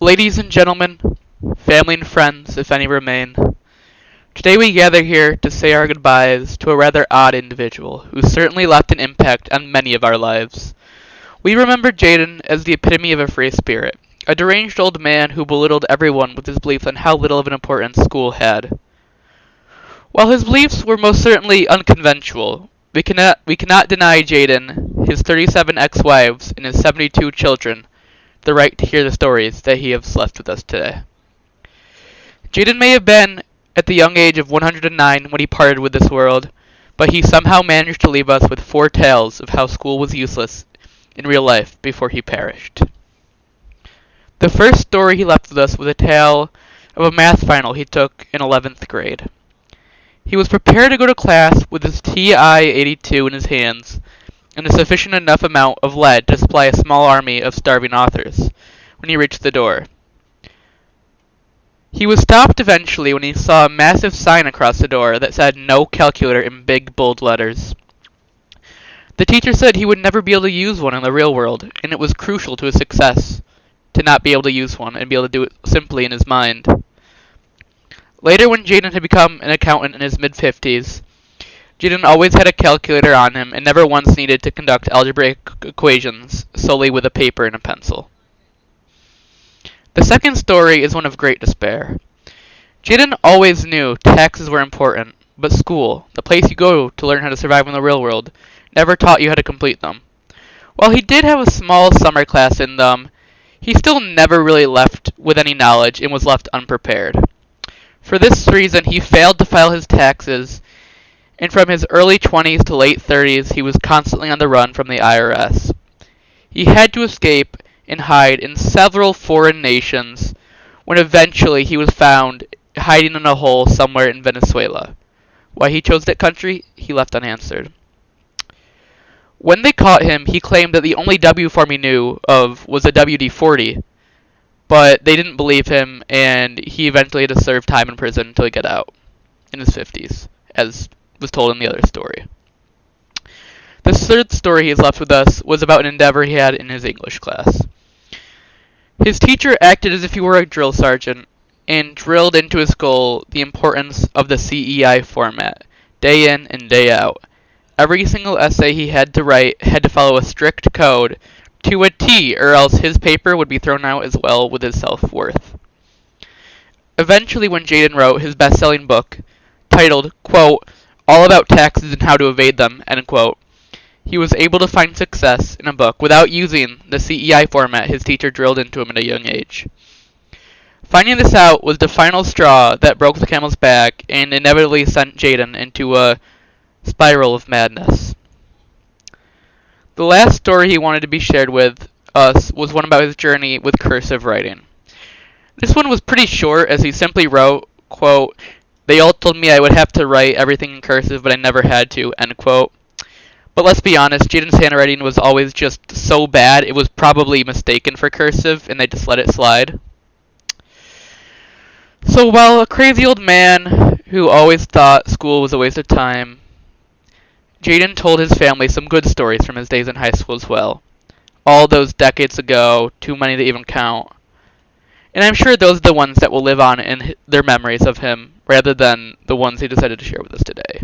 Ladies and gentlemen, family and friends, if any remain, today we gather here to say our goodbyes to a rather odd individual who certainly left an impact on many of our lives. We remember Jaden as the epitome of a free spirit, a deranged old man who belittled everyone with his beliefs on how little of an importance school had. While his beliefs were most certainly unconventional, we cannot deny Jaden, his 37 ex-wives, and his 72 children the right to hear the stories that he has left with us today. Jaden may have been at the young age of 109 when he parted with this world, but he somehow managed to leave us with 4 tales of how school was useless in real life before he perished. The first story he left with us was a tale of a math final he took in 11th grade. He was prepared to go to class with his TI-82 in his hands and a sufficient enough amount of lead to supply a small army of starving authors when he reached the door. He was stopped eventually when he saw a massive sign across the door that said "No calculator" in big bold letters. The teacher said he would never be able to use one in the real world, and it was crucial to his success to not be able to use one and be able to do it simply in his mind. Later, when Jaden had become an accountant in his mid-50s, Jaden always had a calculator on him and never once needed to conduct algebraic equations solely with a paper and a pencil. The second story is one of great despair. Jaden always knew taxes were important, but school, the place you go to learn how to survive in the real world, never taught you how to complete them. While he did have a small summer class in them, he still never really left with any knowledge and was left unprepared. For this reason, he failed to file his taxes, and from his early 20s to late 30s, he was constantly on the run from the IRS. He had to escape and hide in several foreign nations when eventually he was found hiding in a hole somewhere in Venezuela. Why he chose that country, he left unanswered. When they caught him, he claimed that the only W form he knew of was a WD-40, but they didn't believe him, and he eventually had to serve time in prison until he got out in his 50s, as was told in the other story. The third story he has left with us was about an endeavor he had in his English class. His teacher acted as if he were a drill sergeant and drilled into his skull the importance of the CEI format, day in and day out. Every single essay he had to write had to follow a strict code to a T, or else his paper would be thrown out as well with his self-worth. Eventually, when Jaden wrote his best-selling book, titled, quote, "All About Taxes and How to Evade Them," end quote, he was able to find success in a book without using the CEI format his teacher drilled into him at a young age. Finding this out was the final straw that broke the camel's back and inevitably sent Jaden into a spiral of madness. The last story he wanted to be shared with us was one about his journey with cursive writing. This one was pretty short, as he simply wrote, quote, "They all told me I would have to write everything in cursive, but I never had to," end quote. But let's be honest, Jaden's handwriting was always just so bad, it was probably mistaken for cursive, and they just let it slide. So while a crazy old man who always thought school was a waste of time, Jaden told his family some good stories from his days in high school as well. All those decades ago, too many to even count. And I'm sure those are the ones that will live on in their memories of him, rather than the ones he decided to share with us today.